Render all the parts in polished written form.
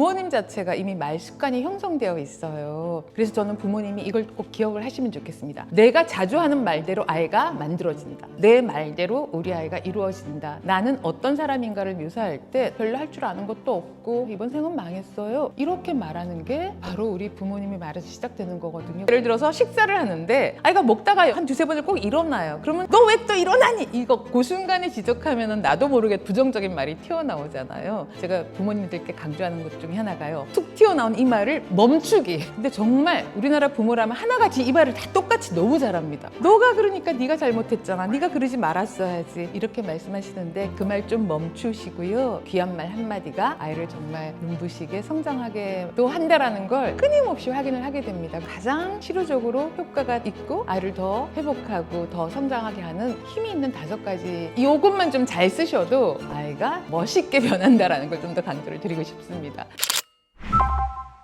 부모님 자체가 이미 말 습관이 형성되어 있어요. 그래서 저는 부모님이 이걸 꼭 기억을 하시면 좋겠습니다. 내가 자주 하는 말대로 아이가 만들어진다. 내 말대로 우리 아이가 이루어진다. 나는 어떤 사람인가를 묘사할 때 별로 할 줄 아는 것도 없고 이번 생은 망했어요. 이렇게 말하는 게 바로 우리 부모님의 말에서 시작되는 거거든요. 예를 들어서 식사를 하는데 아이가 먹다가 한 두세 번을 꼭 일어나요. 그러면 너 왜 또 일어나니? 이거 그 순간에 지적하면 나도 모르게 부정적인 말이 튀어나오잖아요. 제가 부모님들께 강조하는 것 중에 하나가요. 툭 튀어나온 이 말을 멈추기. 근데 정말 우리나라 부모라면 하나같이 이 말을 다 똑같이 너무 잘합니다. 너가 그러니까 네가 잘못했잖아. 네가 그러지 말았어야지. 이렇게 말씀하시는데 그 말 좀 멈추시고요. 귀한 말 한마디가 아이를 정말 눈부시게 성장하게 또 한다라는 걸 끊임없이 확인을 하게 됩니다. 가장 치료적으로 효과가 있고 아이를 더 회복하고 더 성장하게 하는 힘이 있는 5가지 이것만 좀 잘 쓰셔도 아이가 멋있게 변한다라는 걸 좀 더 강조를 드리고 싶습니다.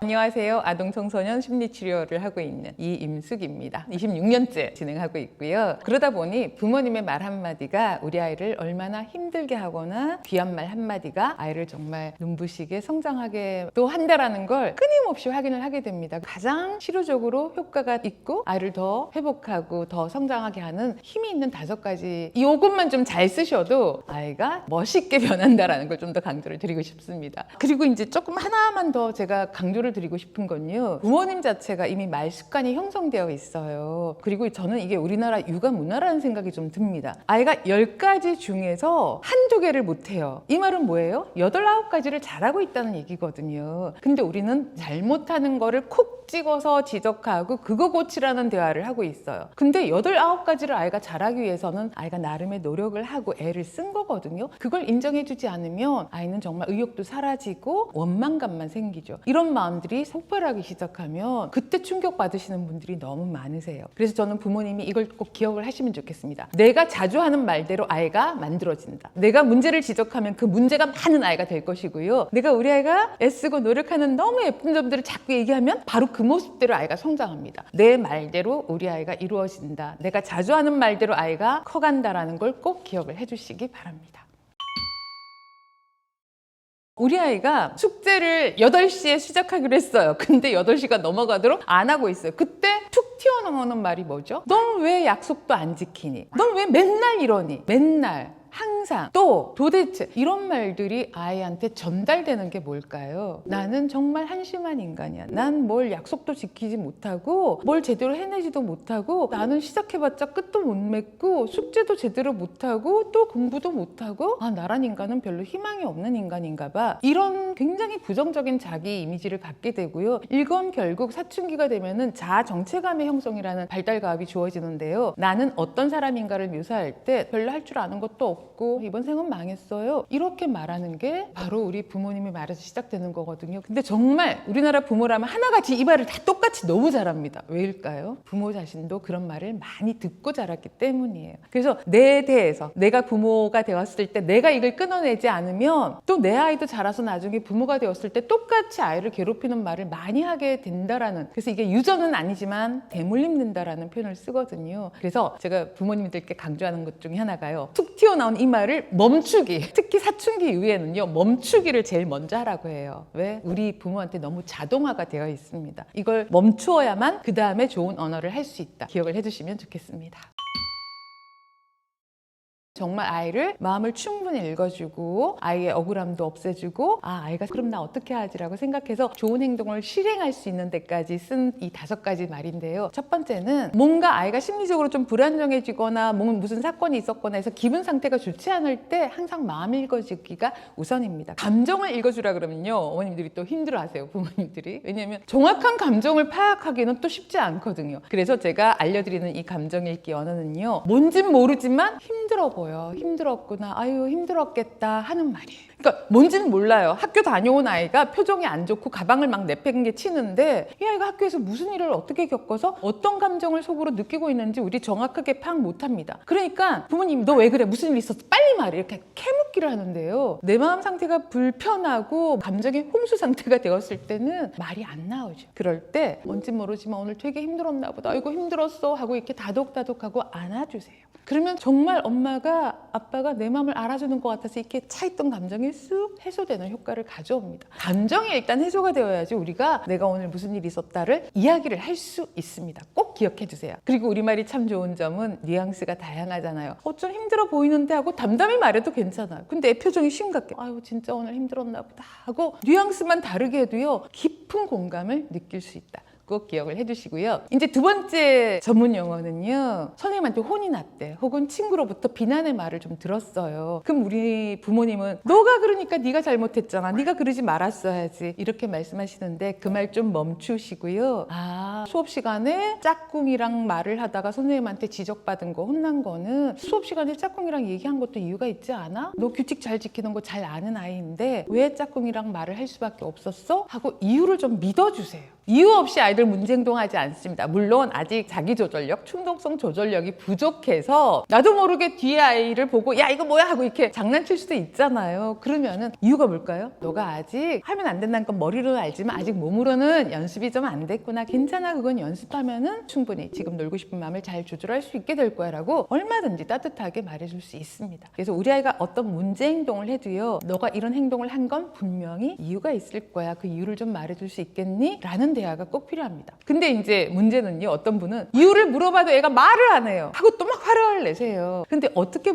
안녕하세요. 아동 청소년 심리치료를 하고 있는 이임숙입니다. 26년째 진행하고 있고요. 그러다 보니 부모님의 말 한마디가 우리 아이를 얼마나 힘들게 하거나 귀한 말 한마디가 아이를 정말 눈부시게 성장하게 또 한다라는 걸 끊임없이 확인을 하게 됩니다. 가장 치료적으로 효과가 있고 아이를 더 회복하고 더 성장하게 하는 힘이 있는 5가지 이것만 좀 잘 쓰셔도 아이가 멋있게 변한다라는 걸 좀 더 강조를 드리고 싶습니다. 그리고 이제 조금 하나만 더 제가 강조를 드리고 싶은 건요. 부모님 자체가 이미 말 습관이 형성되어 있어요. 그리고 저는 이게 우리나라 육아 문화라는 생각이 좀 듭니다. 아이가 10가지 중에서 한두 개를 못해요. 이 말은 뭐예요? 8, 9가지를 잘하고 있다는 얘기거든요. 근데 우리는 잘못하는 거를 콕 찍어서 지적하고 그거 고치라는 대화를 하고 있어요. 근데 8, 9가지를 아이가 잘하기 위해서는 아이가 나름의 노력을 하고 애를 쓴 거거든요. 그걸 인정해주지 않으면 아이는 정말 의욕도 사라지고 원망감만 생기죠. 이런 마음들이 폭발하기 시작하면 그때 충격받으시는 분들이 너무 많으세요. 그래서 저는 부모님이 이걸 꼭 기억을 하시면 좋겠습니다. 내가 자주 하는 말대로 아이가 만들어진다. 내가 문제를 지적하면 그 문제가 많은 아이가 될 것이고요. 내가 우리 아이가 애쓰고 노력하는 너무 예쁜 점들을 자꾸 얘기하면 바로 그 모습대로 아이가 성장합니다. 내 말대로 우리 아이가 이루어진다. 내가 자주 하는 말대로 아이가 커간다라는 걸 꼭 기억을 해주시기 바랍니다. 우리 아이가 숙제를 8시에 시작하기로 했어요. 근데 8시가 넘어가도록 안 하고 있어요. 그때 툭 튀어나오는 말이 뭐죠? 넌 왜 약속도 안 지키니? 넌 왜 맨날 이러니? 맨날. 항상 또 도대체 이런 말들이 아이한테 전달되는 게 뭘까요? 나는 정말 한심한 인간이야. 난 뭘 약속도 지키지 못하고 뭘 제대로 해내지도 못하고 나는 시작해봤자 끝도 못 맺고 숙제도 제대로 못하고 또 공부도 못하고 나란 인간은 별로 희망이 없는 인간인가 봐. 이런 굉장히 부정적인 자기 이미지를 갖게 되고요. 이건 결국 사춘기가 되면은 자아 정체감의 형성이라는 발달가압이 주어지는데요. 나는 어떤 사람인가를 묘사할 때 별로 할 줄 아는 것도 없고 이번 생은 망했어요. 이렇게 말하는 게 바로 우리 부모님의 말에서 시작되는 거거든요. 근데 정말 우리나라 부모라면 하나같이 이 말을 다 똑같이 너무 잘합니다. 왜일까요? 부모 자신도 그런 말을 많이 듣고 자랐기 때문이에요. 그래서 내 대해서 내가 부모가 되었을 때 내가 이걸 끊어내지 않으면 또 내 아이도 자라서 나중에 부모가 되었을 때 똑같이 아이를 괴롭히는 말을 많이 하게 된다라는, 그래서 이게 유전은 아니지만 대물림된다라는 표현을 쓰거든요. 그래서 제가 부모님들께 강조하는 것 중에 하나가요. 툭 튀어나온 이 말을 멈추기. 특히 사춘기 이후에는요, 멈추기를 제일 먼저 하라고 해요. 왜? 우리 부모한테 너무 자동화가 되어 있습니다. 이걸 멈추어야만 그 다음에 좋은 언어를 할 수 있다. 기억을 해주시면 좋겠습니다. 정말 아이를 마음을 충분히 읽어주고 아이의 억울함도 없애주고 아이가 그럼 나 어떻게 하지라고 생각해서 좋은 행동을 실행할 수 있는 데까지 쓴 이 5가지 말인데요. 첫 번째는 뭔가 아이가 심리적으로 좀 불안정해지거나 무슨 사건이 있었거나 해서 기분 상태가 좋지 않을 때 항상 마음 읽어주기가 우선입니다. 감정을 읽어주라 그러면요, 어머님들이 또 힘들어하세요, 부모님들이. 왜냐하면 정확한 감정을 파악하기는 또 쉽지 않거든요. 그래서 제가 알려드리는 이 감정 읽기 언어는요, 뭔진 모르지만 힘들어 보여. 힘들었구나. 아유 힘들었겠다 하는 말이에요. 그러니까 뭔지는 몰라요. 학교 다녀온 아이가 표정이 안 좋고 가방을 막 내팽개 치는데 이 아이가 학교에서 무슨 일을 어떻게 겪어서 어떤 감정을 속으로 느끼고 있는지 우리 정확하게 파악 못합니다. 그러니까 부모님 너 왜 그래? 무슨 일 있었어? 빨리 말해. 이렇게 캐묻기를 하는데요. 내 마음 상태가 불편하고 감정의 홍수 상태가 되었을 때는 말이 안 나오죠. 그럴 때 뭔지 모르지만 오늘 되게 힘들었나 보다. 아이고 힘들었어 하고 이렇게 다독다독하고 안아주세요. 그러면 정말 엄마가 아빠가 내 마음을 알아주는 것 같아서 이렇게 차있던 감정이 감정이 쑥 해소되는 효과를 가져옵니다. 감정이 일단 해소가 되어야지 우리가 내가 오늘 무슨 일이 있었다를 이야기를 할 수 있습니다. 꼭 기억해 주세요. 그리고 우리말이 참 좋은 점은 뉘앙스가 다양하잖아요. 좀 힘들어 보이는데 하고 담담히 말해도 괜찮아요. 근데 애 표정이 심각해. 아유 진짜 오늘 힘들었나 보다 하고 뉘앙스만 다르게 해도요 깊은 공감을 느낄 수 있다. 꼭 기억을 해두시고요. 이제 두 번째 전문 용어는요. 선생님한테 혼이 났대. 혹은 친구로부터 비난의 말을 좀 들었어요. 그럼 우리 부모님은 너가 그러니까 네가 잘못했잖아. 네가 그러지 말았어야지. 이렇게 말씀하시는데 그 말 좀 멈추시고요. 수업 시간에 짝꿍이랑 말을 하다가 선생님한테 지적받은 거, 혼난 거는 수업 시간에 짝꿍이랑 얘기한 것도 이유가 있지 않아? 너 규칙 잘 지키는 거 잘 아는 아이인데 왜 짝꿍이랑 말을 할 수밖에 없었어? 하고 이유를 좀 믿어주세요. 이유 없이 아이들 문제 행동하지 않습니다. 물론 아직 자기 조절력, 충동성 조절력이 부족해서 나도 모르게 뒤에 아이를 보고 야 이거 뭐야 하고 이렇게 장난칠 수도 있잖아요. 그러면은 이유가 뭘까요? 너가 아직 하면 안 된다는 건 머리로는 알지만 아직 몸으로는 연습이 좀 안 됐구나. 괜찮아. 그건 연습하면은 충분히 지금 놀고 싶은 마음을 잘 조절할 수 있게 될 거야 라고 얼마든지 따뜻하게 말해줄 수 있습니다. 그래서 우리 아이가 어떤 문제 행동을 해도요. 너가 이런 행동을 한 건 분명히 이유가 있을 거야. 그 이유를 좀 말해줄 수 있겠니? 라는 대화가 꼭 필요합니다. 근데 이제 문제는요. 어떤 분은 이유를 물어봐도 애가 말을 안 해요. 하고 또 막 화를 내세요. 근데 어떻게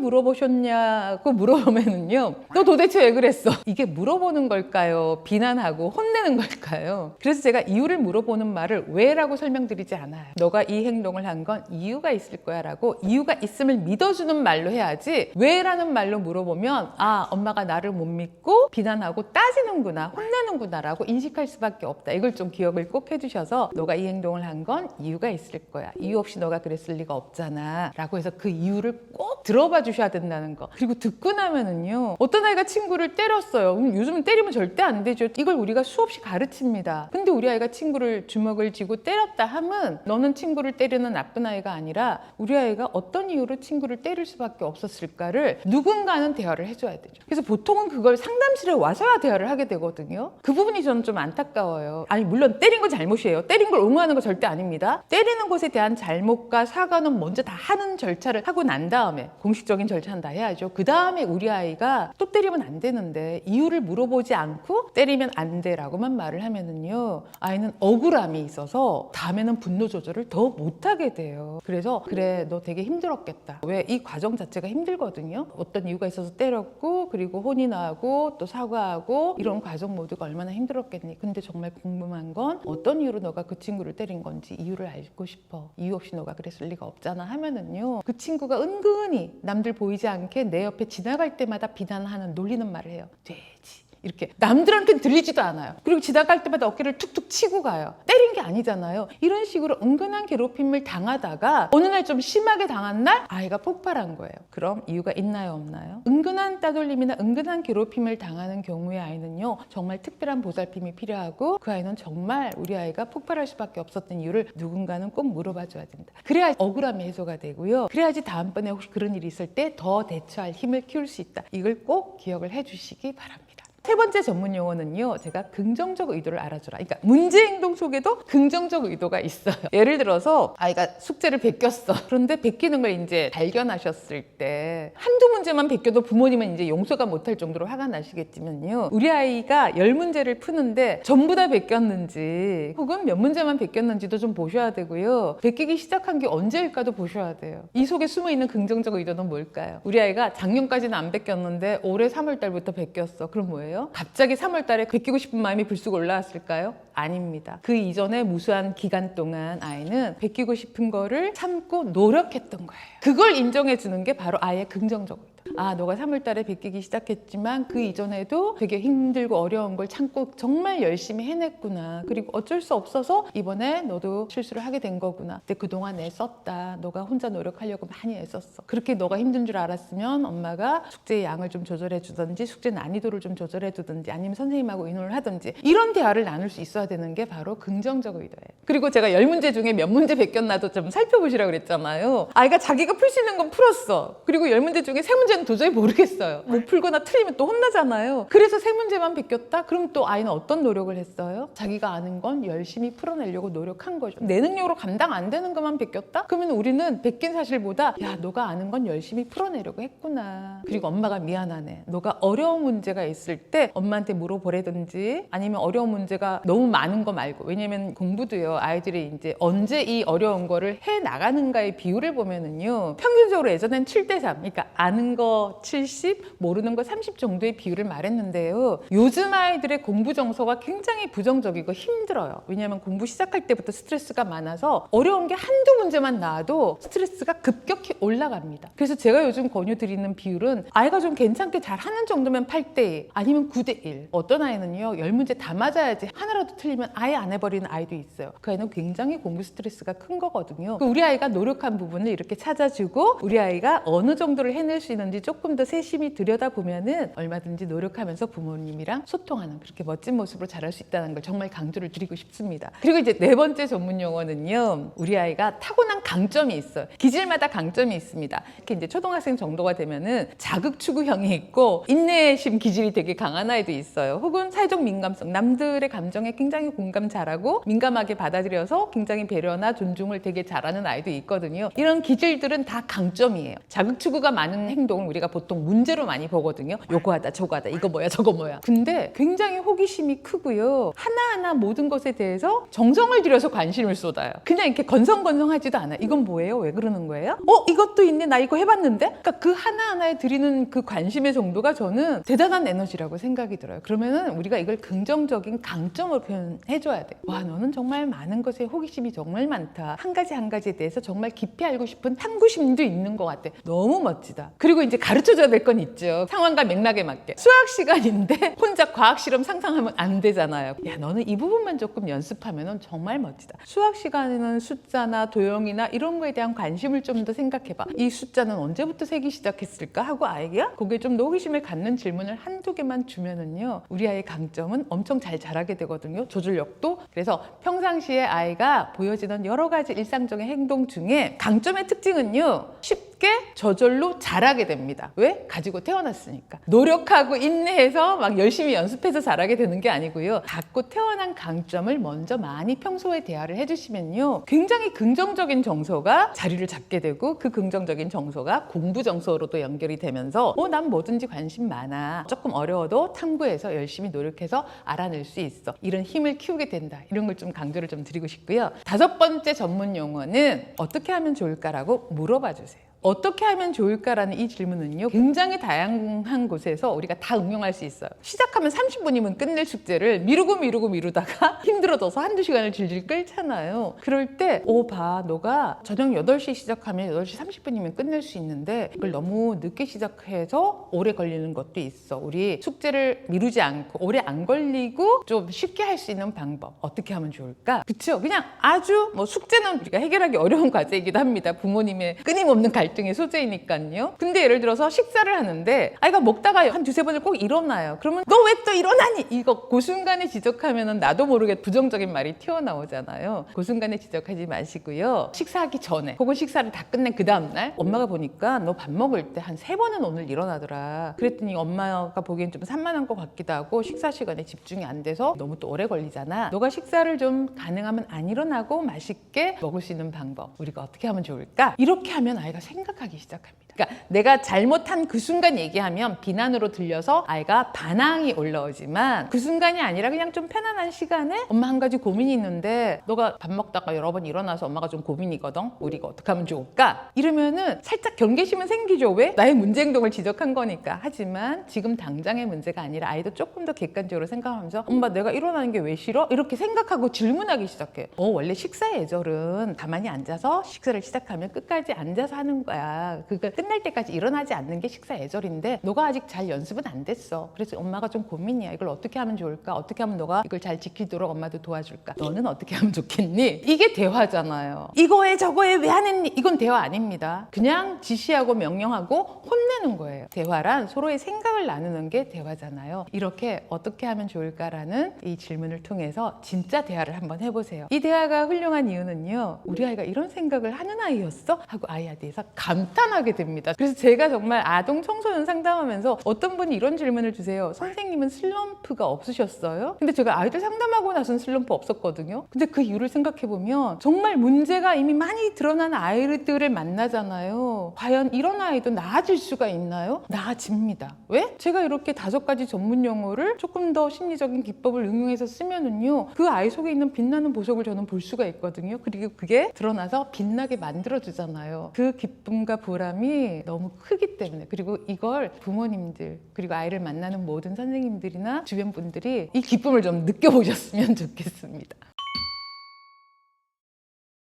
물어보셨냐고 물어보면은요. 너 도대체 왜 그랬어? 이게 물어보는 걸까요? 비난하고 혼내는 걸까요? 그래서 제가 이유를 물어보는 말을 왜라고 설명드리지 않아요. 너가 이 행동을 한 건 이유가 있을 거야 라고 이유가 있음을 믿어주는 말로 해야지 왜라는 말로 물어보면 엄마가 나를 못 믿고 비난하고 따지는구나, 혼내는구나 라고 인식할 수밖에 없다. 이걸 좀 기억을 꼭 해주셔서 너가 이 행동을 한 건 이유가 있을 거야. 이유 없이 너가 그랬을 리가 없잖아 라고 해서 그 이유를 꼭 들어봐 주셔야 된다는 거. 그리고 듣고 나면은요. 어떤 아이가 친구를 때렸어요. 요즘은 때리면 절대 안 되죠. 이걸 우리가 수없이 가르칩니다. 근데 우리 아이가 친구를 주먹을 쥐고 때렸다 하면 너는 친구를 때리는 나쁜 아이가 아니라 우리 아이가 어떤 이유로 친구를 때릴 수밖에 없었을까를 누군가는 대화를 해줘야 되죠. 그래서 보통은 그걸 상담실에 와서야 대화를 하게 되거든요. 그 부분이 저는 좀 안타까워요. 아니 물론 때린 건 잘못이에요. 때린 걸 옹호하는 거 절대 아닙니다. 때리는 것에 대한 잘못과 사과는 먼저 다 하는 절차를 하고 난 다음에 공식적인 절차는 다 해야죠. 그 다음에 우리 아이가 또 때리면 안 되는데 이유를 물어보지 않고 때리면 안 돼라고만 말을 하면은요. 아이는 억울함이 있어서 다음에는 분노 조절을 더 못하게 돼요. 그래서 그래 너 되게 힘들었겠다. 왜 이 과정 자체가 힘들거든요. 어떤 이유가 있어서 때렸고 그리고 혼이 나고 또 사과하고 이런 과정 모두가 얼마나 힘들었겠니. 근데 정말 궁금한 건 어떤 이유로 너가 그 친구를 때린 건지 이유를 알고 싶어. 이유 없이 너가 그랬을 리가 없잖아 하면은요. 그 친구가 은근히 남들 보이지 않게 내 옆에 지나갈 때마다 비난하는 놀리는 말을 해요. 돼지. 이렇게 남들한테는 들리지도 않아요. 그리고 지나갈 때마다 어깨를 툭툭 치고 가요. 때린 게 아니잖아요. 이런 식으로 은근한 괴롭힘을 당하다가 어느 날 좀 심하게 당한 날 아이가 폭발한 거예요. 그럼 이유가 있나요 없나요? 은근한 따돌림이나 은근한 괴롭힘을 당하는 경우의 아이는요. 정말 특별한 보살핌이 필요하고 그 아이는 정말 우리 아이가 폭발할 수밖에 없었던 이유를 누군가는 꼭 물어봐 줘야 됩니다. 그래야 억울함이 해소가 되고요. 그래야지 다음번에 혹시 그런 일이 있을 때 더 대처할 힘을 키울 수 있다. 이걸 꼭 기억을 해주시기 바랍니다. 세 번째 전문 용어는요. 제가 긍정적 의도를 알아주라. 그러니까 문제 행동 속에도 긍정적 의도가 있어요. 예를 들어서 아이가 숙제를 베꼈어. 그런데 베끼는 걸 이제 발견하셨을 때 한두 문제만 베껴도 부모님은 이제 용서가 못할 정도로 화가 나시겠지만요. 우리 아이가 10문제를 푸는데 전부 다 베꼈는지 혹은 몇 문제만 베꼈는지도 좀 보셔야 되고요. 베끼기 시작한 게 언제일까도 보셔야 돼요. 이 속에 숨어있는 긍정적 의도는 뭘까요? 우리 아이가 작년까지는 안 베꼈는데 올해 3월 달부터 베꼈어. 그럼 뭐예요? 갑자기 3월 달에 베끼고 싶은 마음이 불쑥 올라왔을까요? 아닙니다. 그 이전에 무수한 기간 동안 아이는 베끼고 싶은 거를 참고 노력했던 거예요. 그걸 인정해 주는 게 바로 아이의 긍정적 의도. 너가 3월 달에 베끼기 시작했지만 그 이전에도 되게 힘들고 어려운 걸 참고 정말 열심히 해냈구나. 그리고 어쩔 수 없어서 이번에 너도 실수를 하게 된 거구나. 근데 그동안 애썼다. 너가 혼자 노력하려고 많이 애썼어. 그렇게 너가 힘든 줄 알았으면 엄마가 숙제의 양을 좀 조절해 주든지 숙제 난이도를 좀 조절해 두든지 아니면 선생님하고 의논을 하든지 이런 대화를 나눌 수 있어야 되는 게 바로 긍정적 의도예요. 그리고 제가 10문제 중에 몇 문제 베꼈나도 좀 살펴보시라고 그랬잖아요. 아이가 자기가 풀 수 있는 건 풀었어. 그리고 10문제 중에 3문제는 문제는 도저히 모르겠어요. 못 풀거나 틀리면 또 혼나잖아요. 그래서 세 문제만 베꼈다? 그럼 또 아이는 어떤 노력을 했어요? 자기가 아는 건 열심히 풀어내려고 노력한 거죠. 내 능력으로 감당 안 되는 것만 베꼈다? 그러면 우리는 베낀 사실보다 야, 너가 아는 건 열심히 풀어내려고 했구나. 그리고 엄마가 미안하네. 너가 어려운 문제가 있을 때 엄마한테 물어보라든지 아니면 어려운 문제가 너무 많은 거 말고, 왜냐면 공부도요, 아이들이 이제 언제 이 어려운 거를 해 나가는가의 비율을 보면은요, 평균적으로 예전엔 7대3, 그러니까 아는 거 70, 모르는 거 30 정도의 비율을 말했는데요. 요즘 아이들의 공부 정서가 굉장히 부정적이고 힘들어요. 왜냐하면 공부 시작할 때부터 스트레스가 많아서 어려운 게 한두 문제만 나와도 스트레스가 급격히 올라갑니다. 그래서 제가 요즘 권유드리는 비율은 아이가 좀 괜찮게 잘하는 정도면 8대2 아니면 9대1. 어떤 아이는요, 10문제 다 맞아야지 하나라도 틀리면 아예 안 해버리는 아이도 있어요. 그 아이는 굉장히 공부 스트레스가 큰 거거든요. 우리 아이가 노력한 부분을 이렇게 찾아주고 우리 아이가 어느 정도를 해낼 수 있는지 조금 더 세심히 들여다보면은 얼마든지 노력하면서 부모님이랑 소통하는 그렇게 멋진 모습으로 자랄 수 있다는 걸 정말 강조를 드리고 싶습니다. 그리고 이제 네 번째 전문 용어는요, 우리 아이가 타고난 강점이 있어요. 기질마다 강점이 있습니다. 이렇게 이제 초등학생 정도가 되면은 자극 추구형이 있고 인내심 기질이 되게 강한 아이도 있어요. 혹은 사회적 민감성, 남들의 감정에 굉장히 공감 잘하고 민감하게 받아들여서 굉장히 배려나 존중을 되게 잘하는 아이도 있거든요. 이런 기질들은 다 강점이에요. 자극 추구가 많은 행동을 우리가 보통 문제로 많이 보거든요. 요거 하다 저거 하다 이거 뭐야 저거 뭐야. 근데 굉장히 호기심이 크고요. 하나하나 모든 것에 대해서 정성을 들여서 관심을 쏟아요. 그냥 이렇게 건성건성하지도 않아요. 이건 뭐예요? 왜 그러는 거예요? 이것도 있네. 나 이거 해봤는데? 그러니까 그 하나하나에 드리는 그 관심의 정도가 저는 대단한 에너지라고 생각이 들어요. 그러면은 우리가 이걸 긍정적인 강점으로 표현해줘야 돼. 와, 너는 정말 많은 것에 호기심이 정말 많다. 한 가지 한 가지에 대해서 정말 깊이 알고 싶은 탐구심도 있는 것 같아. 너무 멋지다. 그리고 이제 가르쳐줘야 될 건 있죠. 상황과 맥락에 맞게. 수학 시간인데 혼자 과학 실험 상상하면 안 되잖아요. 야, 너는 이 부분만 조금 연습하면 정말 멋지다. 수학 시간에는 숫자나 도형이나 이런 거에 대한 관심을 좀 더 생각해봐. 이 숫자는 언제부터 세기 시작했을까 하고 아이가 거기에 좀 더 호기심을 갖는 질문을 한두 개만 주면은요, 우리 아이의 강점은 엄청 잘 자라게 되거든요. 조절력도. 그래서 평상시에 아이가 보여지는 여러 가지 일상적인 행동 중에 강점의 특징은요, 쉽게 저절로 잘하게 됩니다. 왜? 가지고 태어났으니까. 노력하고 인내해서 막 열심히 연습해서 잘하게 되는 게 아니고요. 갖고 태어난 강점을 먼저 많이 평소에 대화를 해주시면요, 굉장히 긍정적인 정서가 자리를 잡게 되고 그 긍정적인 정서가 공부 정서로도 연결이 되면서 난 뭐든지 관심 많아. 조금 어려워도 탐구해서 열심히 노력해서 알아낼 수 있어. 이런 힘을 키우게 된다. 이런 걸 좀 강조를 좀 드리고 싶고요. 다섯 번째 전문 용어는 어떻게 하면 좋을까라고 물어봐 주세요. 어떻게 하면 좋을까라는 이 질문은요, 굉장히 다양한 곳에서 우리가 다 응용할 수 있어요. 시작하면 30분이면 끝낼 숙제를 미루다가 힘들어져서 한두 시간을 질질 끌잖아요. 그럴 때 너가 저녁 8시 시작하면 8시 30분이면 끝낼 수 있는데 이걸 너무 늦게 시작해서 오래 걸리는 것도 있어. 우리 숙제를 미루지 않고 오래 안 걸리고 좀 쉽게 할 수 있는 방법 어떻게 하면 좋을까? 그쵸? 그냥 아주 숙제는 우리가 해결하기 어려운 과제이기도 합니다. 부모님의 끊임없는 갈등의 소재이니까요. 근데 예를 들어서 식사를 하는데 아이가 먹다가 한 두세 번을 꼭 일어나요. 그러면 너 왜 또 일어나니? 이거 그 순간에 지적하면 나도 모르게 부정적인 말이 튀어나오잖아요. 그 순간에 지적하지 마시고요. 식사하기 전에 혹은 식사를 다 끝낸 그 다음날 엄마가 보니까 너 밥 먹을 때 한 3번은 오늘 일어나더라. 그랬더니 엄마가 보기엔 좀 산만한 것 같기도 하고 식사 시간에 집중이 안 돼서 너무 또 오래 걸리잖아. 너가 식사를 좀 가능하면 안 일어나고 맛있게 먹을 수 있는 방법 우리가 어떻게 하면 좋을까? 이렇게 하면 아이가 생각하기 시작합니다. 그러니까 내가 잘못한 그 순간 얘기하면 비난으로 들려서 아이가 반항이 올라오지만 그 순간이 아니라 그냥 좀 편안한 시간에 엄마 한 가지 고민이 있는데 너가 밥 먹다가 여러 번 일어나서 엄마가 좀 고민이거든. 우리 이거 어떻게 하면 좋을까? 이러면은 살짝 경계심은 생기죠. 왜? 나의 문제 행동을 지적한 거니까. 하지만 지금 당장의 문제가 아니라 아이도 조금 더 객관적으로 생각하면서 엄마 내가 일어나는 게 왜 싫어? 이렇게 생각하고 질문하기 시작해요. 원래 식사 예절은 가만히 앉아서 식사를 시작하면 끝까지 앉아서 하는 거야. 그러니까 끝날 때까지 일어나지 않는 게 식사 예절인데 너가 아직 잘 연습은 안 됐어. 그래서 엄마가 좀 고민이야. 이걸 어떻게 하면 좋을까? 어떻게 하면 너가 이걸 잘 지키도록 엄마도 도와줄까? 너는 어떻게 하면 좋겠니? 이게 대화잖아요. 이거에 저거에 왜 안 했니? 이건 대화 아닙니다. 그냥 지시하고 명령하고 혼내는 거예요. 대화란 서로의 생각을 나누는 게 대화잖아요. 이렇게 어떻게 하면 좋을까라는 이 질문을 통해서 진짜 대화를 한번 해보세요. 이 대화가 훌륭한 이유는요, 우리 아이가 이런 생각을 하는 아이였어? 하고 아이에 대해서 감탄하게 됩니다. 그래서 제가 정말 아동 청소년 상담하면서 어떤 분이 이런 질문을 주세요. 선생님은 슬럼프가 없으셨어요? 근데 제가 아이들 상담하고 나서는 슬럼프 없었거든요. 근데 그 이유를 생각해보면 정말 문제가 이미 많이 드러난 아이들을 만나잖아요. 과연 이런 아이도 나아질 수가 있나요? 나아집니다. 왜? 제가 이렇게 5가지 전문 용어를 조금 더 심리적인 기법을 응용해서 쓰면은요, 그 아이 속에 있는 빛나는 보석을 저는 볼 수가 있거든요. 그리고 그게 드러나서 빛나게 만들어주잖아요. 그 기쁨과 보람이 너무 크기 때문에, 그리고 이걸 부모님들 그리고 아이를 만나는 모든 선생님들이나 주변 분들이 이 기쁨을 좀 느껴보셨으면 좋겠습니다.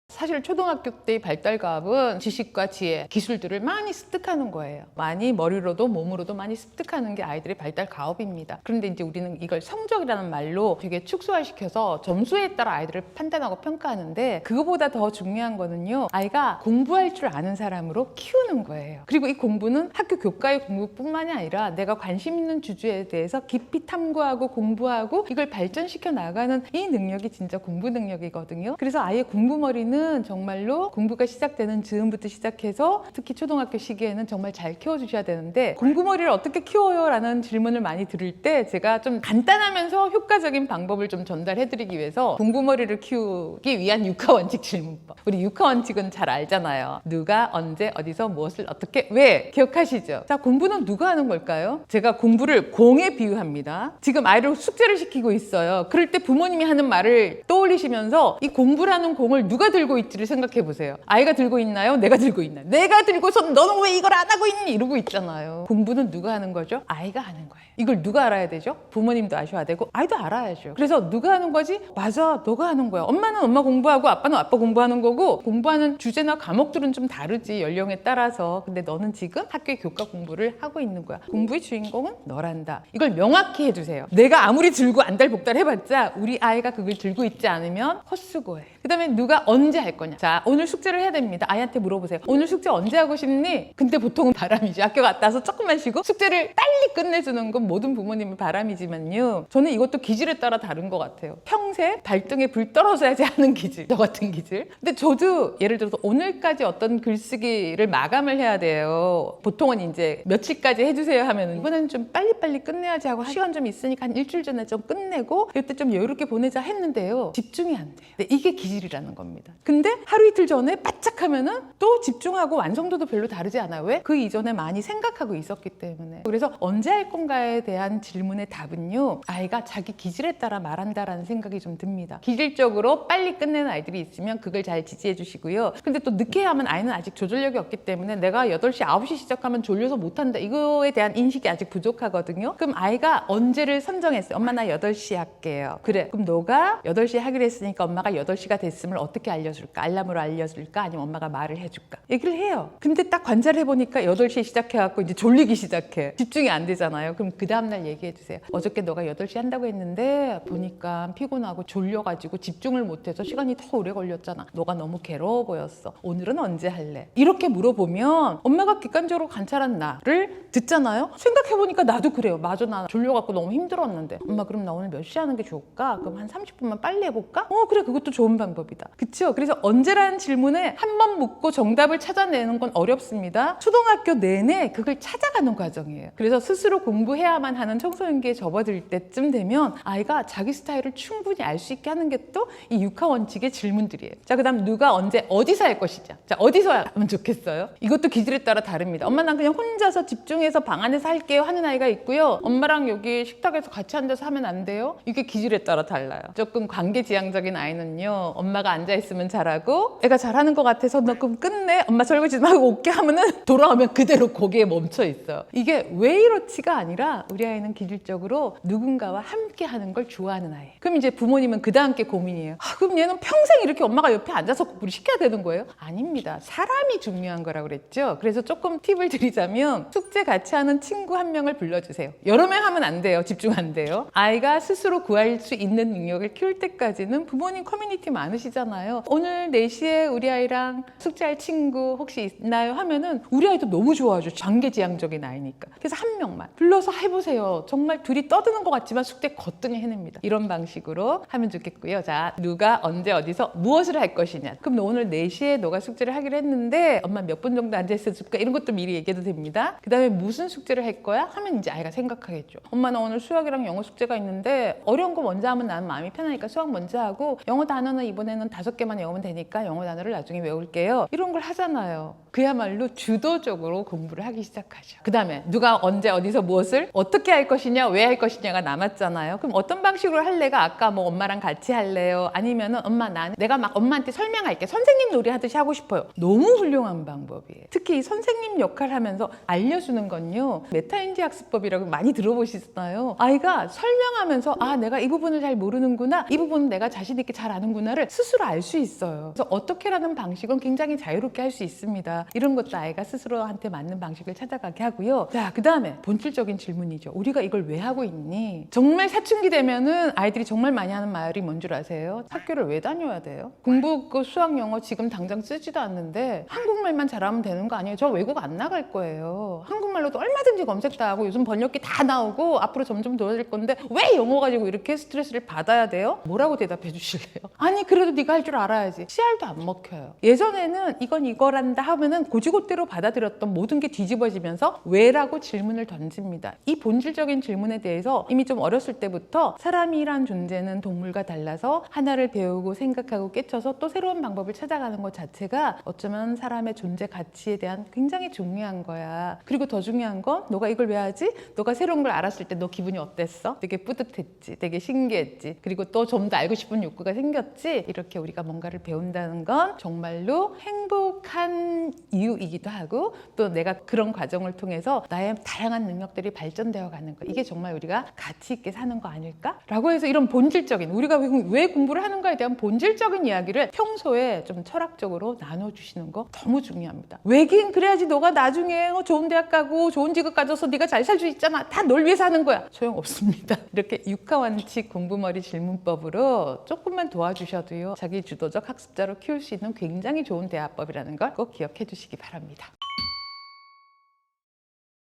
사실 초등학교 때의 발달과업은 지식과 지혜, 기술들을 많이 습득하는 거예요. 많이 머리로도 몸으로도 많이 습득하는 게 아이들의 발달과업입니다. 그런데 이제 우리는 이걸 성적이라는 말로 되게 축소화시켜서 점수에 따라 아이들을 판단하고 평가하는데, 그거보다 더 중요한 거는요, 아이가 공부할 줄 아는 사람으로 키우는 거예요. 그리고 이 공부는 학교 교과의 공부뿐만이 아니라 내가 관심 있는 주제에 대해서 깊이 탐구하고 공부하고 이걸 발전시켜 나가는 이 능력이 진짜 공부 능력이거든요. 그래서 아이의 공부머리는 정말로 공부가 시작되는 즈음부터 시작해서 특히 초등학교 시기에는 정말 잘 키워주셔야 되는데, 공부머리를 어떻게 키워요? 라는 질문을 많이 들을 때 제가 좀 간단하면서 효과적인 방법을 좀 전달해드리기 위해서 공부머리를 키우기 위한 육하원칙 질문법. 우리 육하원칙은 잘 알잖아요. 누가, 언제, 어디서, 무엇을, 어떻게, 왜 기억하시죠? 자, 공부는 누가 하는 걸까요? 제가 공부를 공에 비유합니다. 지금 아이를 숙제를 시키고 있어요. 그럴 때 부모님이 하는 말을 떠올리시면서 이 공부라는 공을 누가 들고 있지를 생각해 보세요. 아이가 들고 있나요? 내가 들고 있나요? 내가 들고서 너는 왜 이걸 안 하고 있니? 이러고 있잖아요. 공부는 누가 하는 거죠? 아이가 하는 거예요. 이걸 누가 알아야 되죠? 부모님도 아셔야 되고 아이도 알아야죠. 그래서 누가 하는 거지? 맞아, 너가 하는 거야. 엄마는 엄마 공부하고 아빠는 아빠 공부하는 거고, 공부하는 주제나 과목들은 좀 다르지, 연령에 따라서. 근데 너는 지금 학교의 교과 공부를 하고 있는 거야. 공부의 주인공은 너란다. 이걸 명확히 해주세요. 내가 아무리 들고 안달복달 해봤자 우리 아이가 그걸 들고 있지 않으면 헛수고해. 그 다음에 누가 언제 할 거냐. 자, 오늘 숙제를 해야 됩니다. 아이한테 물어보세요. 오늘 숙제 언제 하고 싶니? 근데 보통은 바람이죠. 학교 갔다 와서 조금만 쉬고 숙제를 빨리 끝내주는 건 모든 부모님의 바람이지만요, 저는 이것도 기질에 따라 다른 것 같아요. 평생 발등에 불 떨어져야지 하는 기질, 저 같은 기질. 근데 저도 예를 들어서 오늘까지 어떤 글쓰기를 마감을 해야 돼요. 보통은 이제 며칠까지 해주세요 하면 이번에는 좀 빨리빨리 끝내야지 하고 시간 좀 있으니까 한 일주일 전에 좀 끝내고 이때 좀 여유롭게 보내자 했는데요, 집중이 안 돼요. 근데 이게 기질이라는 겁니다. 근데 하루 이틀 전에 바짝 하면은 또 집중하고 완성도도 별로 다르지 않아요. 왜? 그 이전에 많이 생각하고 있었기 때문에. 그래서 언제 할 건가에 대한 질문의 답은요, 아이가 자기 기질에 따라 말한다라는 생각이 좀 듭니다. 기질적으로 빨리 끝내는 아이들이 있으면 그걸 잘 지지해 주시고요. 근데 또 늦게 하면 아이는 아직 조절력이 없기 때문에 내가 8시, 9시 시작하면 졸려서 못한다, 이거에 대한 인식이 아직 부족하거든요. 그럼 아이가 언제를 선정했어요. 엄마 나 8시에 할게요. 그래, 그럼 너가 8시에 하기로 했으니까 엄마가 8시가 됐음을 어떻게 알려줄까? 알람으로 알려줄까? 아니면 엄마가 말을 해줄까? 얘기를 해요. 근데 딱 관찰을 해보니까 8시에 시작해갖고 이제 졸리기 시작해. 집중이 안 되잖아요. 그럼 그 다음날 얘기해 주세요. 어저께 너가 8시 한다고 했는데 보니까 피곤하고 졸려가지고 집중을 못해서 시간이 더 오래 걸렸잖아. 너가 너무 괴로워 보였어. 오늘은 언제 할래? 이렇게 물어보면 엄마가 객관적으로 관찰한 나를 듣잖아요. 생각해보니까 나도 그래요. 맞아, 나 졸려갖고 너무 힘들었는데. 엄마 그럼 나 오늘 몇 시에 하는 게 좋을까? 그럼 한 30분만 빨리 해볼까? 그래, 그것도 좋은 방법이다. 그쵸? 그래서 언제라는 질문에 한 번 묻고 정답을 찾아내는 건 어렵습니다. 초등학교 내내 그걸 찾아가는 과정이에요. 그래서 스스로 공부해야만 하는 청소년기에 접어들 때쯤 되면 아이가 자기 스타일을 충분히 알 수 있게 하는 게 또 이 육하원칙의 질문들이에요. 자, 그 다음 누가 언제 어디서 할 것이냐. 자, 어디서 하면 좋겠어요? 이것도 기질에 따라 다릅니다. 엄마 난 그냥 혼자서 집중해서 방 안에서 할게요 하는 아이가 있고요, 엄마랑 여기 식탁에서 같이 앉아서 하면 안 돼요? 이게 기질에 따라 달라요. 조금 관계지향적인 아이는요, 엄마가 앉아있으면 잘하고 애가 잘하는 것 같아서 너 그럼 끝내, 엄마 설거지 좀 하고 올게 하면은 돌아오면 그대로 거기에 멈춰 있어요. 이게 왜 이렇지가 아니라 우리 아이는 기질적으로 누군가와 함께 하는 걸 좋아하는 아이. 그럼 이제 부모님은 그 다음 게 고민이에요. 그럼 얘는 평생 이렇게 엄마가 옆에 앉아서 공부를 시켜야 되는 거예요? 아닙니다. 사람이 중요한 거라고 그랬죠. 그래서 조금 팁을 드리자면 숙제 같이 하는 친구 한 명을 불러주세요. 여러 명 하면 안 돼요. 집중 안 돼요. 아이가 스스로 구할 수 있는 능력을 키울 때까지는 부모님 커뮤니티 많으시잖아요. 오늘 오늘 4시에 우리 아이랑 숙제할 친구 혹시 있나요? 하면은 우리 아이도 너무 좋아하죠. 장계지향적인 아이니까. 그래서 한 명만 불러서 해보세요. 정말 둘이 떠드는 것 같지만 숙제 거뜬히 해냅니다. 이런 방식으로 하면 좋겠고요. 자, 누가 언제 어디서 무엇을 할 것이냐. 그럼 너 오늘 4시에 너가 숙제를 하기로 했는데 엄마 몇 분 정도 앉아있어 줄까? 이런 것도 미리 얘기해도 됩니다. 그 다음에 무슨 숙제를 할 거야? 하면 이제 아이가 생각하겠죠. 엄마 나 오늘 수학이랑 영어 숙제가 있는데 어려운 거 먼저 하면 나는 마음이 편하니까 수학 먼저 하고 영어 단어는 이번에는 5개만 외우면 되니까 영어 단어를 나중에 외울게요. 이런 걸 하잖아요. 그야말로 주도적으로 공부를 하기 시작하죠. 그 다음에 누가 언제 어디서 무엇을 어떻게 할 것이냐 왜 할 것이냐가 남았잖아요. 그럼 어떤 방식으로 할래가 아까 뭐 엄마랑 같이 할래요? 아니면은 엄마 내가 막 엄마한테 설명할게. 선생님 놀이 하듯이 하고 싶어요. 너무 훌륭한 방법이에요. 특히 이 선생님 역할을 하면서 알려주는 건요. 메타인지 학습법이라고 많이 들어보시잖아요. 아이가 설명하면서 아 내가 이 부분을 잘 모르는구나. 이 부분은 내가 자신 있게 잘 아는구나를 스스로 알 수 있어요. 그래서 어떻게라는 방식은 굉장히 자유롭게 할 수 있습니다. 이런 것도 아이가 스스로한테 맞는 방식을 찾아가게 하고요. 자, 그 다음에 본질적인 질문이죠. 우리가 이걸 왜 하고 있니? 정말 사춘기 되면은 아이들이 정말 많이 하는 말이 뭔 줄 아세요? 학교를 왜 다녀야 돼요? 공부 그 수학 영어 지금 당장 쓰지도 않는데 한국말만 잘하면 되는 거 아니에요? 저 외국 안 나갈 거예요. 한국말로도 얼마든지 검색 다 하고 요즘 번역기 다 나오고 앞으로 점점 좋아질 건데 왜 영어 가지고 이렇게 스트레스를 받아야 돼요? 뭐라고 대답해 주실래요? 아니 그래도 네가 할 줄 알아야지. 씨알도 안 먹혀요. 예전에는 이건 이거란다 하면은 고지고대로 받아들였던 모든 게 뒤집어지면서 왜라고 질문을 던집니다. 이 본질적인 질문에 대해서 이미 좀 어렸을 때부터 사람이란 존재는 동물과 달라서 하나를 배우고 생각하고 깨쳐서 또 새로운 방법을 찾아가는 것 자체가 어쩌면 사람의 존재 가치에 대한 굉장히 중요한 거야. 그리고 더 중요한 건 너가 이걸 왜 하지? 너가 새로운 걸 알았을 때 너 기분이 어땠어? 되게 뿌듯했지. 되게 신기했지. 그리고 또 좀 더 알고 싶은 욕구가 생겼지. 이렇게 우리가 뭔가를 배운다는 건 정말로 행복한 이유이기도 하고 또 내가 그런 과정을 통해서 나의 다양한 능력들이 발전되어 가는 거. 이게 정말 우리가 가치 있게 사는 거 아닐까? 라고 해서 이런 본질적인 우리가 왜 공부를 하는가에 대한 본질적인 이야기를 평소에 좀 철학적으로 나눠주시는 거 너무 중요합니다. 왜긴 그래야지 너가 나중에 좋은 대학 가고 좋은 직업 가져서 네가 잘 살 수 있잖아. 다 널 위해서 하는 거야. 소용없습니다. 이렇게 육하원칙 공부머리 질문법으로 조금만 도와주셔도요. 자기 주도적 학습자로 키울 수 있는 굉장히 좋은 대화법이라는 걸 꼭 기억해 주시기 바랍니다.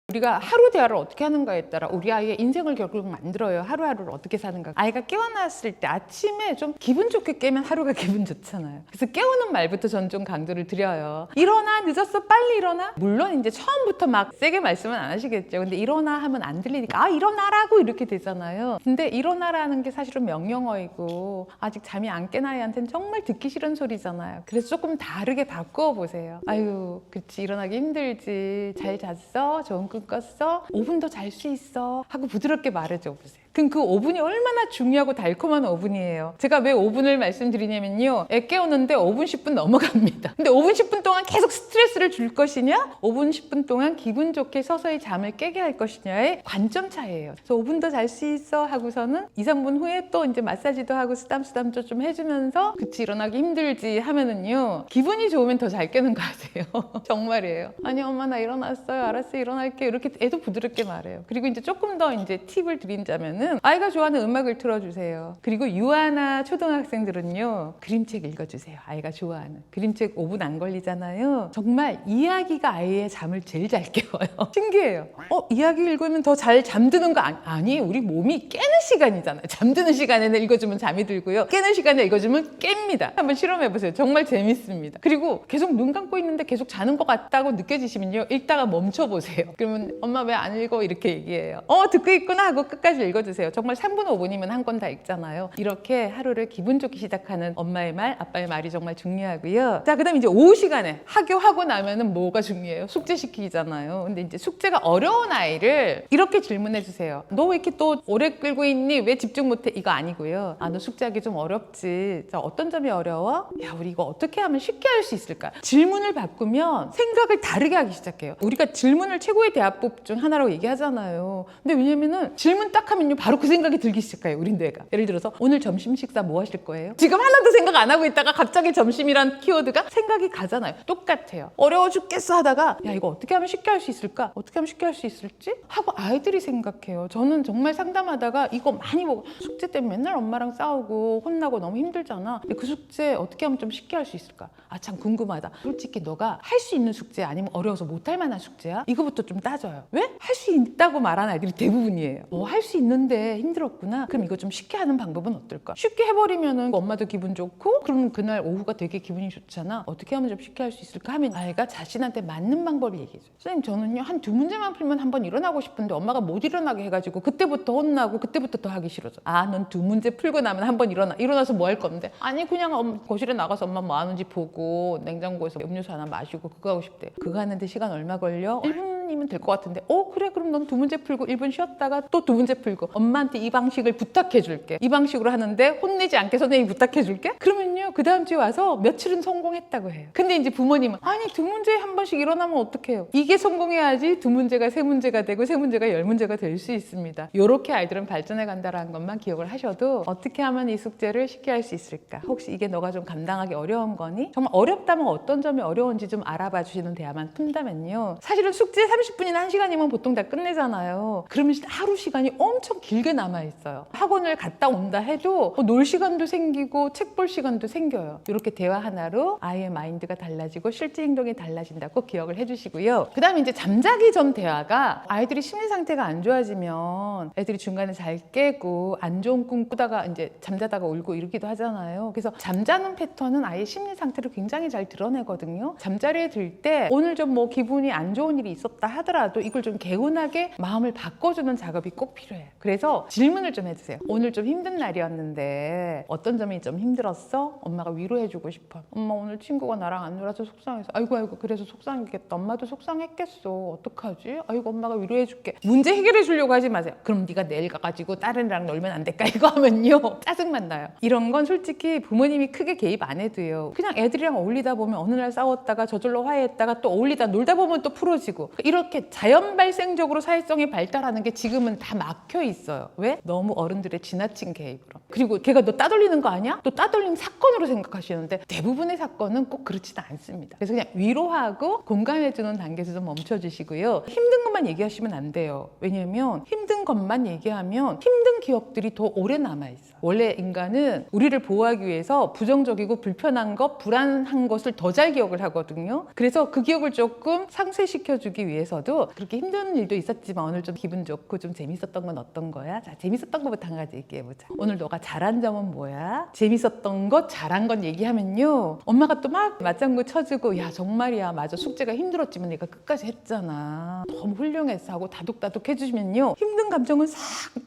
우리가 하루 대화를 어떻게 하는가에 따라 우리 아이의 인생을 결국 만들어요. 하루하루를 어떻게 사는가. 아이가 깨어났을 때 아침에 좀 기분 좋게 깨면 하루가 기분 좋잖아요. 그래서 깨우는 말부터 전 좀 강조를 드려요. 일어나, 늦었어, 빨리 일어나. 물론 이제 처음부터 막 세게 말씀은 안 하시겠죠. 근데 일어나 하면 안 들리니까 아 일어나라고 이렇게 되잖아요. 근데 일어나라는 게 사실은 명령어이고 아직 잠이 안 깬 아이한테는 정말 듣기 싫은 소리잖아요. 그래서 조금 다르게 바꾸어 보세요. 아유 그치 일어나기 힘들지. 잘 잤어? 좋은 꿈 꿨어? 5분 더 잘 수 있어? 하고 부드럽게 말해줘 보세요. 그럼 그 5분이 얼마나 중요하고 달콤한 5분이에요. 제가 왜 5분을 말씀드리냐면요. 애 깨우는데 5분, 10분 넘어갑니다. 근데 5분, 10분 동안 계속 스트레스를 줄 것이냐? 5분, 10분 동안 기분 좋게 서서히 잠을 깨게 할 것이냐의 관점 차이예요. 그래서 5분 더 잘 수 있어 하고서는 2, 3분 후에 또 이제 마사지도 하고 쓰담쓰담 좀 해주면서 그치 일어나기 힘들지 하면은요. 기분이 좋으면 더 잘 깨는 거 아세요? 정말이에요. 아니 엄마 나 일어났어요. 알았어 일어날게. 이렇게 애도 부드럽게 말해요. 그리고 이제 조금 더 이제 팁을 드린다면은 아이가 좋아하는 음악을 틀어주세요. 그리고 유아나 초등학생들은요 그림책 읽어주세요. 아이가 좋아하는 그림책 5분 안 걸리잖아요. 정말 이야기가 아이의 잠을 제일 잘 깨워요. 신기해요. 이야기 읽으면 더 잘 잠드는 거 아니에요. 우리 몸이 깨는 시간이잖아요. 잠드는 시간에는 읽어주면 잠이 들고요. 깨는 시간에 읽어주면 깹니다. 한번 실험해보세요. 정말 재밌습니다. 그리고 계속 눈 감고 있는데 계속 자는 것 같다고 느껴지시면요. 읽다가 멈춰보세요. 그러면 엄마 왜 안 읽어? 이렇게 얘기해요. 듣고 있구나 하고 끝까지 읽어주세요. 주세요. 정말 3분 5분이면 한 권 다 읽잖아요. 이렇게 하루를 기분 좋게 시작하는 엄마의 말, 아빠의 말이 정말 중요하고요. 자, 그다음 이제 오후 시간에 학교하고 나면은 뭐가 중요해요? 숙제 시키잖아요. 근데 이제 숙제가 어려운 아이를 이렇게 질문해 주세요. 너 왜 이렇게 또 오래 끌고 있니? 왜 집중 못해? 이거 아니고요. 너 숙제하기 좀 어렵지. 자, 어떤 점이 어려워? 야, 우리 이거 어떻게 하면 쉽게 할 수 있을까? 질문을 바꾸면 생각을 다르게 하기 시작해요. 우리가 질문을 최고의 대화법 중 하나라고 얘기하잖아요. 근데 왜냐면은 질문 딱 하면요. 바로 그 생각이 들기 시작해요. 우리 뇌가. 예를 들어서 오늘 점심 식사 뭐 하실 거예요? 지금 하나도 생각 안 하고 있다가 갑자기 점심이란 키워드가 생각이 가잖아요. 똑같아요. 어려워 죽겠어 하다가 야 이거 어떻게 하면 쉽게 할 수 있을까? 어떻게 하면 쉽게 할 수 있을지? 하고 아이들이 생각해요. 저는 정말 상담하다가 이거 많이 보고 숙제 때문에 맨날 엄마랑 싸우고 혼나고 너무 힘들잖아. 근데 그 숙제 어떻게 하면 좀 쉽게 할 수 있을까? 아 참 궁금하다. 솔직히 너가 할 수 있는 숙제 아니면 어려워서 못할 만한 숙제야? 이거부터 좀 따져요. 왜? 할 수 있다고 말하는 아이들이 대부분이에요. 할 수 있는데 힘들었구나. 그럼 이거 좀 쉽게 하는 방법은 어떨까? 쉽게 해버리면은 엄마도 기분 좋고 그러면 그날 오후가 되게 기분이 좋잖아. 어떻게 하면 좀 쉽게 할 수 있을까 하면 아이가 자신한테 맞는 방법을 얘기해줘요. 선생님 저는요 한 2문제만 풀면 한번 일어나고 싶은데 엄마가 못 일어나게 해가지고 그때부터 혼나고 그때부터 더 하기 싫어져. 아 넌 2문제 풀고 나면 한번 일어나서 뭐 할 건데? 아니 그냥 거실에 나가서 엄마 뭐 하는지 보고 냉장고에서 음료수 하나 마시고 그거 하고 싶대. 그거 하는데 시간 얼마 걸려? 1분이면 될 것 같은데 그래 그럼 넌 2문제 풀고 1분 쉬었다가 또 2문제 풀고 엄마한테 이 방식을 부탁해 줄게. 이 방식으로 하는데 혼내지 않게 선생님이 부탁해 줄게. 그러면요 그 다음 주에 와서 며칠은 성공했다고 해요. 근데 이제 부모님은 아니 2문제에 한 번씩 일어나면 어떡해요? 이게 성공해야지 2문제가 3문제가 되고 3문제가 10문제가 될 수 있습니다. 이렇게 아이들은 발전해 간다는 것만 기억을 하셔도 어떻게 하면 이 숙제를 쉽게 할 수 있을까? 혹시 이게 너가 좀 감당하기 어려운 거니? 정말 어렵다면 어떤 점이 어려운지 좀 알아봐 주시는 대화만 푼다면요. 사실은 숙제 30분이나 1시간이면 보통 다 끝내잖아요. 그러면 하루 시간이 엄청 길게 남아있어요. 학원을 갔다 온다 해도 놀 시간도 생기고 책 볼 시간도 생겨요. 이렇게 대화 하나로 아이의 마인드가 달라지고 실제 행동이 달라진다고 기억을 해주시고요. 그 다음에 이제 잠자기 전 대화가 아이들이 심리 상태가 안 좋아지면 애들이 중간에 잘 깨고 안 좋은 꿈 꾸다가 이제 잠자다가 울고 이러기도 하잖아요. 그래서 잠자는 패턴은 아이의 심리 상태를 굉장히 잘 드러내거든요. 잠자리에 들 때 오늘 좀 뭐 기분이 안 좋은 일이 있었다 하더라도 이걸 좀 개운하게 마음을 바꿔주는 작업이 꼭 필요해요. 그래서 질문을 좀 해주세요. 오늘 좀 힘든 날이었는데 어떤 점이 좀 힘들었어? 엄마가 위로해주고 싶어. 엄마 오늘 친구가 나랑 안 놀아서 속상해서 아이고 그래서 속상했겠다. 엄마도 속상했겠어. 어떡하지? 아이고 엄마가 위로해줄게. 문제 해결해 주려고 하지 마세요. 그럼 네가 내일 가가지고 다른 애랑 놀면 안 될까? 이거 하면요 짜증만 나요. 이런 건 솔직히 부모님이 크게 개입 안 해도요. 그냥 애들이랑 어울리다 보면 어느 날 싸웠다가 저절로 화해했다가 또 어울리다 놀다 보면 또 풀어지고 이렇게 자연 발생적으로 사회성이 발달하는 게 지금은 다 막혀 있어요. 왜? 너무 어른들의 지나친 개입으로. 그리고 걔가 너 따돌리는 거 아니야? 또 따돌림 사건으로 생각하시는데 대부분의 사건은 꼭 그렇지는 않습니다. 그래서 그냥 위로하고 공감해주는 단계에서 좀 멈춰주시고요. 힘든 것만 얘기하시면 안 돼요. 왜냐면 힘든 것만 얘기하면 힘든 기억들이 더 오래 남아있어요. 원래 인간은 우리를 보호하기 위해서 부정적이고 불편한 것, 불안한 것을 더 잘 기억을 하거든요. 그래서 그 기억을 조금 상쇄시켜주기 위해서도 그렇게 힘든 일도 있었지만 오늘 좀 기분 좋고 좀 재밌었던 건 어떤 거야? 자, 재밌었던 것부터 한 가지 얘기해보자. 오늘 너가 잘한 점은 뭐야? 재밌었던 것, 잘한 건 얘기하면요. 엄마가 또 막 맞장구 쳐주고 야 정말이야 맞아 숙제가 힘들었지만 내가 끝까지 했잖아. 너무 훌륭했어 하고 다독다독 해주시면요. 힘든 감정은 싹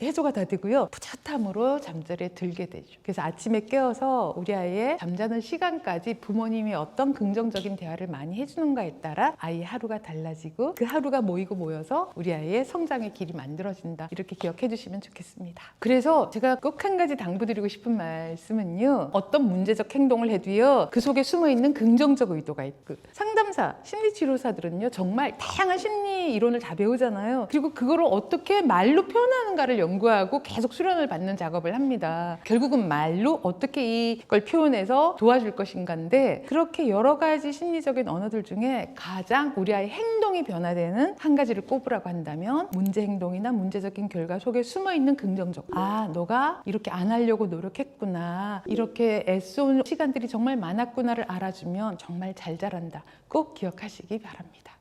해소가 다 되고요. 뿌듯함으로 잠자리에 들게 되죠. 그래서 아침에 깨어서 우리 아이의 잠자는 시간까지 부모님이 어떤 긍정적인 대화를 많이 해주는가에 따라 아이의 하루가 달라지고 그 하루가 모이고 모여서 우리 아이의 성장의 길이 만들어진다. 이렇게 기억해 주시면 좋겠습니다. 그래서 제가 꼭 한 가지 당부드리고 싶은 말씀은요. 어떤 문제적 행동을 해도요. 그 속에 숨어있는 긍정적 의도가 있고 상담사, 심리치료사들은요. 정말 다양한 심리 이론을 다 배우잖아요. 그리고 그거를 어떻게 말로 표현하는가를 연구하고 계속 수련을 받는 작업을 합니다. 결국은 말로 어떻게 이걸 표현해서 도와줄 것인가인데 그렇게 여러 가지 심리적인 언어들 중에 가장 우리 아이 행동이 변화되는 한 가지를 꼽으라고 한다면 문제 행동이나 문제적인 결과 속에 숨어있는 긍정적 너가 이렇게 안 하려고 노력했구나 이렇게 애써온 시간들이 정말 많았구나를 알아주면 정말 잘 자란다 꼭 기억하시기 바랍니다.